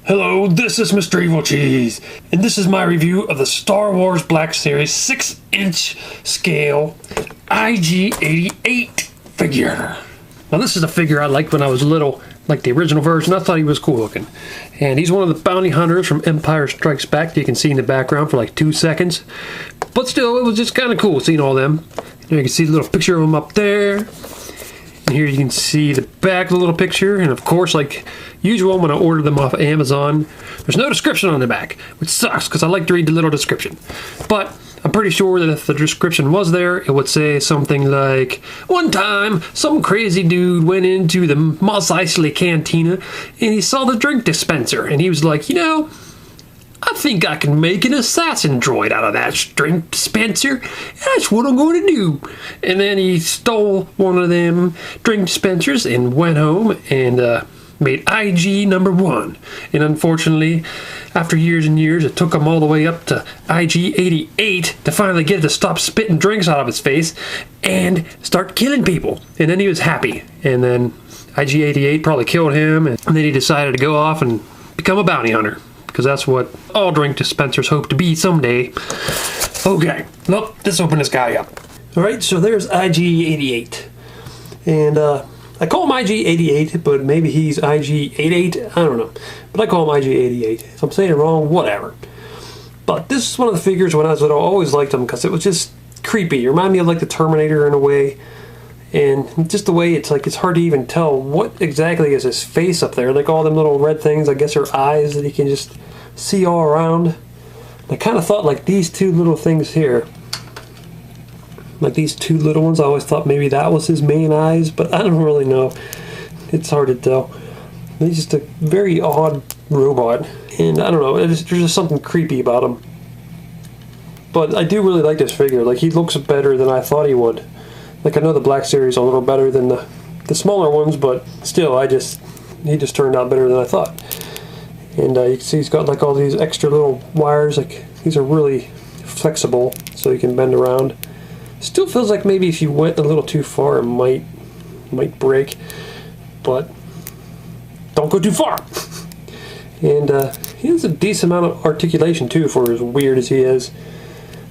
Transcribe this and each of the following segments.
Hello, this is Mr. Evilcheese, and this is my review of the Star Wars Black Series 6-inch scale IG-88 figure. Now this is a figure I liked when I was little, like the original version. I thought he was cool looking. And he's one of the bounty hunters from Empire Strikes Back that you can see in the background for like 2 seconds. But still, it was just kind of cool seeing all them. You can see the little picture of him up there. And here you can see the back of the little picture, and of course, like usual, when I order them off Amazon, there's no description on the back, which sucks because I like to read the little description. But I'm pretty sure that if the description was there, it would say something like, one time, some crazy dude went into the Mos Eisley Cantina, and he saw the drink dispenser, and he was like, you know, I think I can make an assassin droid out of that drink dispenser. That's what I'm going to do. And then he stole one of them drink dispensers and went home and made IG #1. And unfortunately, after years and years, it took him all the way up to IG-88 to finally get it to stop spitting drinks out of his face and start killing people. And then he was happy. And then IG-88 probably killed him, and then he decided to go off and become a bounty hunter, because that's what all drink dispensers hope to be someday. Okay, look, let's open this guy up. Alright, so there's IG-88. And I call him IG-88, but maybe he's IG-88, I don't know. But I call him IG-88. If I'm saying it wrong, whatever. But this is one of the figures when I was little, I always liked him because it was just creepy. It reminded me of like the Terminator in a way. And just the way it's like, it's hard to even tell what exactly is his face up there. Like all them little red things, I guess, are eyes that he can just see all around. I kind of thought like these two little things here, like these two little ones, I always thought maybe that was his main eyes, but I don't really know. It's hard to tell. He's just a very odd robot, and I don't know, there's just something creepy about him. But I do really like this figure. Like, he looks better than I thought he would. Like, I know the Black Series are a little better than the smaller ones, but still, he just turned out better than I thought. And you can see he's got like all these extra little wires. Like, these are really flexible, so you can bend around. Still feels like maybe if you went a little too far, it might break, but don't go too far. And he has a decent amount of articulation too, for as weird as he is.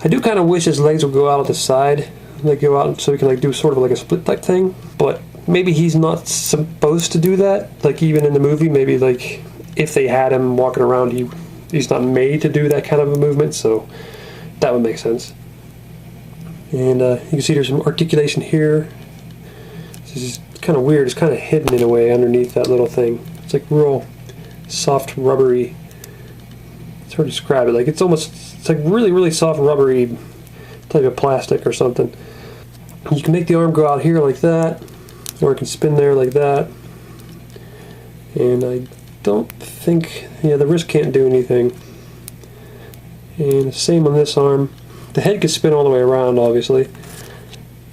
I do kind of wish his legs would go out the side. Like go out so he can like do sort of like a split type thing, but maybe he's not supposed to do that. Like even in the movie, maybe like if they had him walking around, he's not made to do that kind of a movement, so that would make sense. And you can see there's some articulation here. This is kind of weird. It's kind of hidden in a way underneath that little thing. It's like real soft, rubbery. It's hard to describe it. Like it's like really soft, rubbery type of plastic or something. You can make the arm go out here like that, or it can spin there like that. And I don't think, yeah, the wrist can't do anything. And the same on this arm. The head can spin all the way around, obviously.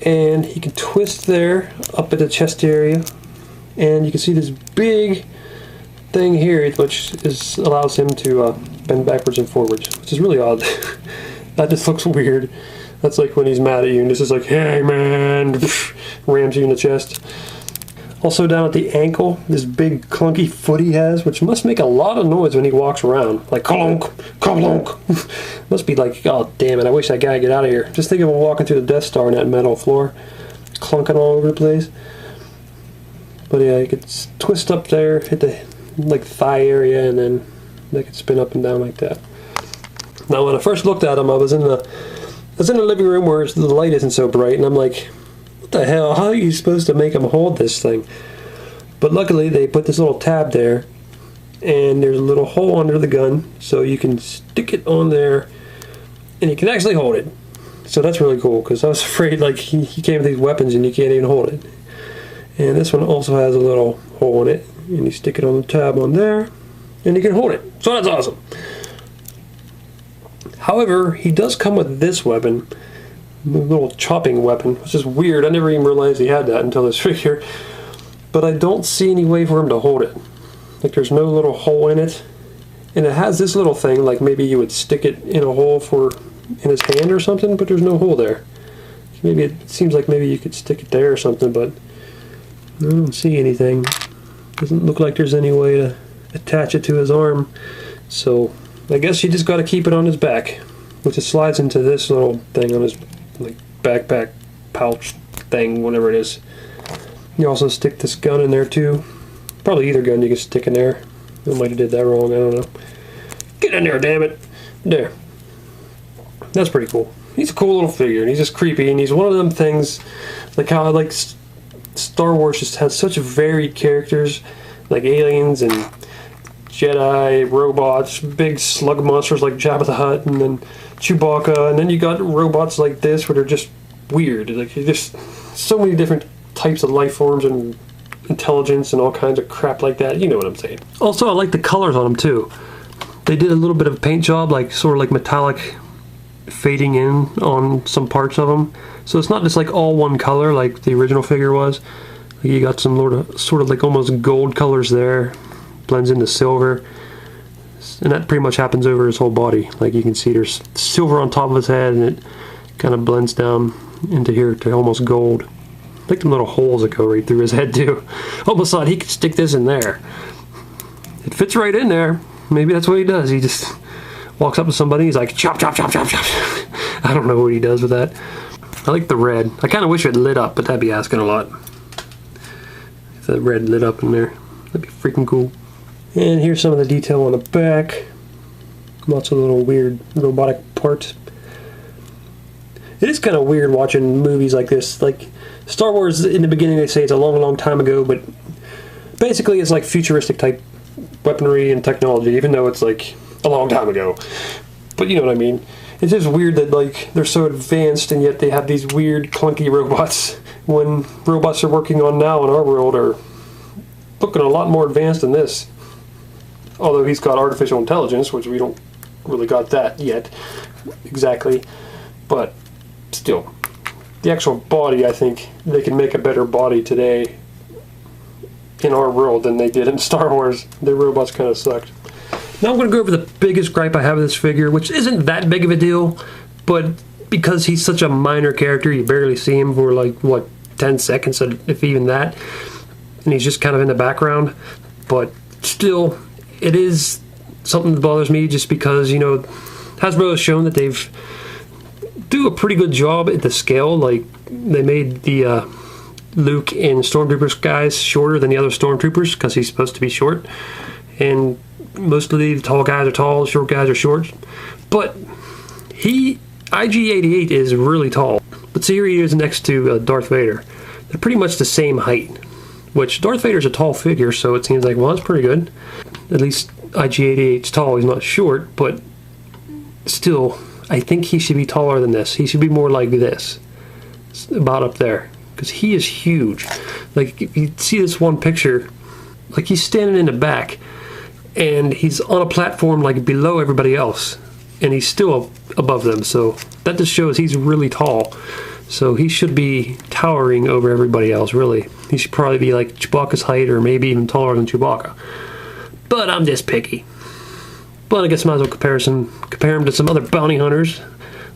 And he can twist there, up at the chest area. And you can see this big thing here, which allows him to bend backwards and forwards, which is really odd. That just looks weird. That's like when he's mad at you and this is like, hey man, rams you in the chest. Also down at the ankle, this big clunky foot he has, which must make a lot of noise when he walks around. Like, clonk, clonk. Must be like, oh damn it, I wish that guy would get out of here. Just think of him walking through the Death Star on that metal floor, clunking all over the place. But yeah, he could twist up there, hit the like thigh area, and then they could spin up and down like that. Now when I first looked at him, I was in the living room where the light isn't so bright, and I'm like, what the hell, how are you supposed to make him hold this thing? But luckily they put this little tab there, and there's a little hole under the gun, so you can stick it on there, and you can actually hold it. So that's really cool, because I was afraid like he came with these weapons and you can't even hold it. And this one also has a little hole in it, and you stick it on the tab on there, and you can hold it. So that's awesome. However, he does come with this weapon, a little chopping weapon, which is weird. I never even realized he had that until this figure. But I don't see any way for him to hold it. Like there's no little hole in it. And it has this little thing, like maybe you would stick it in a hole in his hand or something, but there's no hole there. Maybe it seems like maybe you could stick it there or something, but I don't see anything. Doesn't look like there's any way to attach it to his arm. So I guess you just got to keep it on his back, which it slides into this little thing on his like backpack pouch thing, whatever it is. You also stick this gun in there too. Probably either gun you can stick in there. I might have did that wrong, I don't know. Get in there, damn it! There. That's pretty cool. He's a cool little figure, and he's just creepy, and he's one of them things, like how I like Star Wars just has such varied characters, like aliens and Jedi, robots, big slug monsters like Jabba the Hutt, and then Chewbacca, and then you got robots like this where they're just weird. Like just so many different types of life forms and intelligence and all kinds of crap like that. You know what I'm saying. Also, I like the colors on them too. They did a little bit of a paint job, like sort of like metallic fading in on some parts of them. So it's not just like all one color like the original figure was. You got some sort of like almost gold colors there, blends into silver, and that pretty much happens over his whole body. Like you can see there's silver on top of his head, and it kind of blends down into here to almost gold. I think them little holes that go right through his head too. Almost thought he could stick this in there. It fits right in there. Maybe that's what he does. He just walks up to somebody, he's like, chop, chop, chop, chop, chop. I don't know what he does with that. I like the red. I kind of wish it lit up, but that'd be asking a lot. If that red lit up in there, that'd be freaking cool. And here's some of the detail on the back. Lots of little weird robotic parts. It is kind of weird watching movies like this. Like Star Wars, in the beginning they say it's a long, long time ago, but basically it's like futuristic type weaponry and technology, even though it's like a long time ago. But you know what I mean. It's just weird that like they're so advanced and yet they have these weird clunky robots when robots are working on now in our world are looking a lot more advanced than this. Although he's got artificial intelligence, which we don't really got that yet exactly, but still, the actual body, I think they can make a better body today in our world than they did in Star Wars. The robots kind of sucked. Now I'm going to go over the biggest gripe I have with this figure, which isn't that big of a deal, but because he's such a minor character, you barely see him for like, what, 10 seconds, if even that, and he's just kind of in the background. But still, it is something that bothers me just because, you know, Hasbro has shown that they've do a pretty good job at the scale. Like, they made the Luke and Stormtroopers guys shorter than the other Stormtroopers because he's supposed to be short, and mostly the tall guys are tall, short guys are short. But IG-88 is really tall. But see, here he is next to Darth Vader. They're pretty much the same height, which Darth Vader's a tall figure, so it seems like, well, that's pretty good. At least IG-88's tall, he's not short, but still, I think he should be taller than this. He should be more like this, about up there, because he is huge. Like, if you see this one picture, like he's standing in the back, and he's on a platform like below everybody else, and he's still above them, so that just shows he's really tall. So he should be towering over everybody else, really. He should probably be like Chewbacca's height, or maybe even taller than Chewbacca. But I'm just picky. But I guess might as well compare him to some other bounty hunters,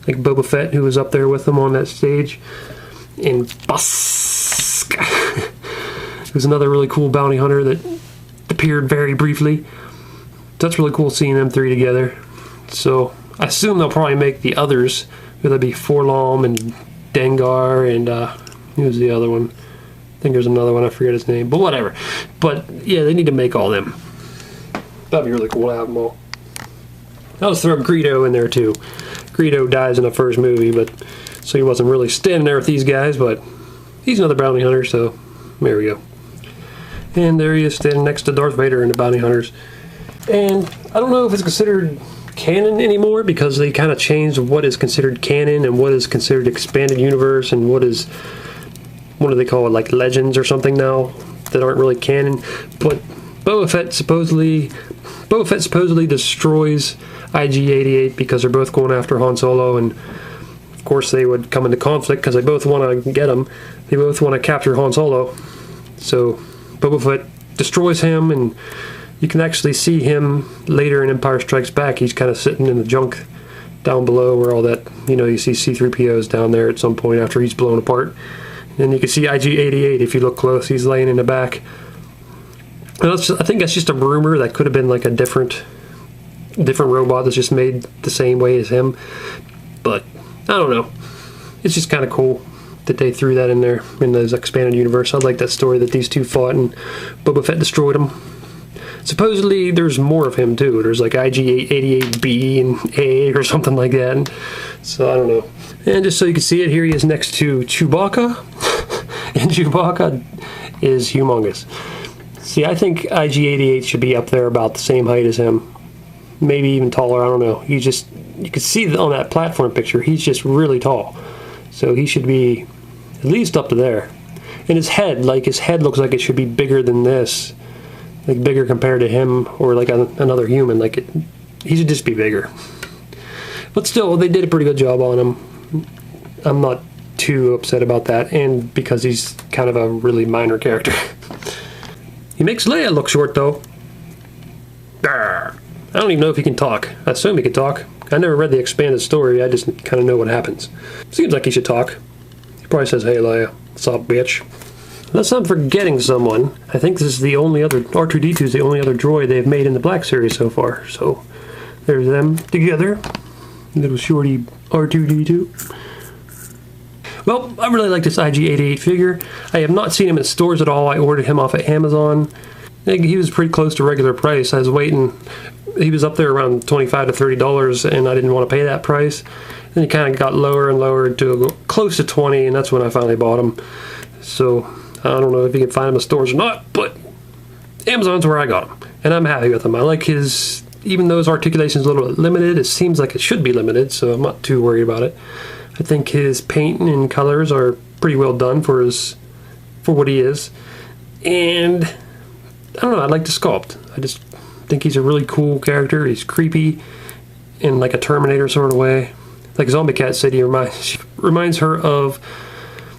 like Boba Fett, who was up there with him on that stage, and Busk, who's another really cool bounty hunter that appeared very briefly. That's really cool seeing them three together. So I assume they'll probably make the others, whether it be Forlom and Dengar and who was the other one? I think there's another one, I forget his name, but whatever. But yeah, they need to make all them. That'd be really cool to have them all. I'll just throw Greedo in there too. Greedo dies in the first movie, but so he wasn't really standing there with these guys, but he's another bounty hunter, so there we go. And there he is standing next to Darth Vader and the bounty hunters. And I don't know if it's considered canon anymore, because they kind of changed what is considered canon and what is considered expanded universe and what do they call it, like legends or something now that aren't really canon. But Boba Fett supposedly destroys IG-88 because they're both going after Han Solo, and of course they would come into conflict because they both want to get him. They both want to capture Han Solo. So Boba Fett destroys him, and you can actually see him later in Empire Strikes Back. He's kind of sitting in the junk down below where all that, you know, you see C-3PO's down there at some point after he's blown apart. And you can see IG-88 if you look close. He's laying in the back. And I think that's just a rumor. That could have been like a different robot that's just made the same way as him. But I don't know. It's just kind of cool that they threw that in there in this expanded universe. I like that story that these two fought and Boba Fett destroyed him. Supposedly there's more of him too. There's like IG-88B and A or something like that. And so I don't know. And just so you can see it, here he is next to Chewbacca. And Chewbacca is humongous. See, I think IG-88 should be up there about the same height as him. Maybe even taller, I don't know. You can see on that platform picture, he's just really tall. So he should be at least up to there. And his head looks like it should be bigger than this. Like bigger compared to him or like another human. He should just be bigger. But still, they did a pretty good job on him. I'm not too upset about that, and because he's kind of a really minor character. He makes Leia look short though. I don't even know if he can talk. I assume he can talk. I never read the expanded story, I just kind of know what happens. Seems like he should talk. He probably says, "Hey Leia, what's up, bitch?" Unless I'm forgetting someone, I think this is the only other, R2-D2 is the only other droid they've made in the Black Series so far. So, there's them together. Little shorty R2-D2. Well, I really like this IG-88 figure. I have not seen him in stores at all. I ordered him off of Amazon. I think he was pretty close to regular price. I was waiting. He was up there around $25 to $30, and I didn't want to pay that price. Then he kind of got lower and lower to close to 20, and that's when I finally bought him. So, I don't know if you can find him in stores or not, but Amazon's where I got him, and I'm happy with him. I like his, even though his articulation is a little bit limited, it seems like it should be limited, so I'm not too worried about it. I think his paint and colors are pretty well done for what he is, and I don't know, I like the sculpt. I just think he's a really cool character. He's creepy in like a Terminator sort of way. Like Zombie Cat said, he reminds her of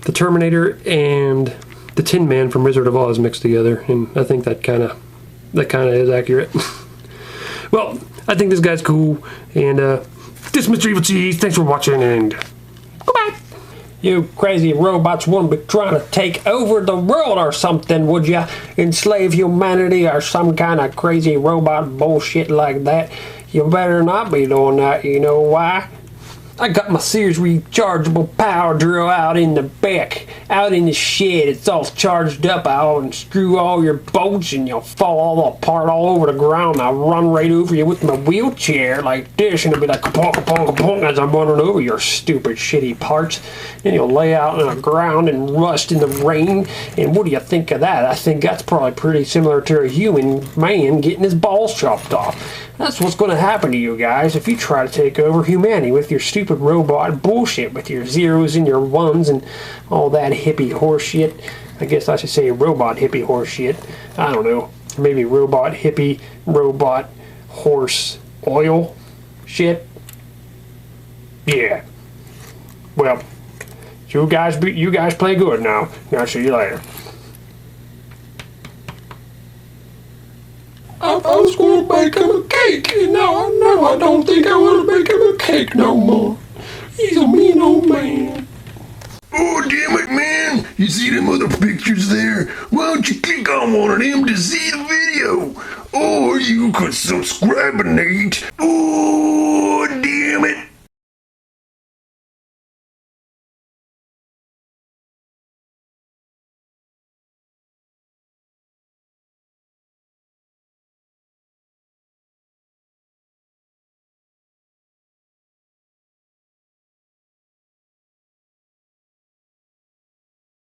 the Terminator and the Tin Man from Wizard of Oz mixed together, and I think that kind of is accurate. Well, I think this guy's cool, and this is Mr. Evilcheese. Thanks for watching, and goodbye. You crazy robots wouldn't be trying to take over the world or something, would ya? Enslave humanity or some kind of crazy robot bullshit like that. You better not be doing that, you know why? I got my Sears rechargeable power drill out in the back, out in the shed. It's all charged up. I'll unscrew all your bolts and you'll fall all apart all over the ground. I'll run right over you with my wheelchair like this, and it'll be like kapong, kapong, kapong as I'm running over your stupid, shitty parts. And you'll lay out on the ground and rust in the rain. And what do you think of that? I think that's probably pretty similar to a human man getting his balls chopped off. That's what's going to happen to you guys if you try to take over humanity with your stupid robot bullshit, with your zeros and your ones and all that hippie horse shit. I guess I should say robot hippie horse shit. I don't know. Maybe robot hippie, robot horse oil shit. Yeah. Well, you guys play good now. I'll see you later. I was going to bake him a cake, and now I don't think I want to bake him a cake no more. He's a mean old man. Oh, damn it, man. You see them other pictures there? Why don't you click on one of them to see the video? Or you could subscribe, Nate. Oh, damn it.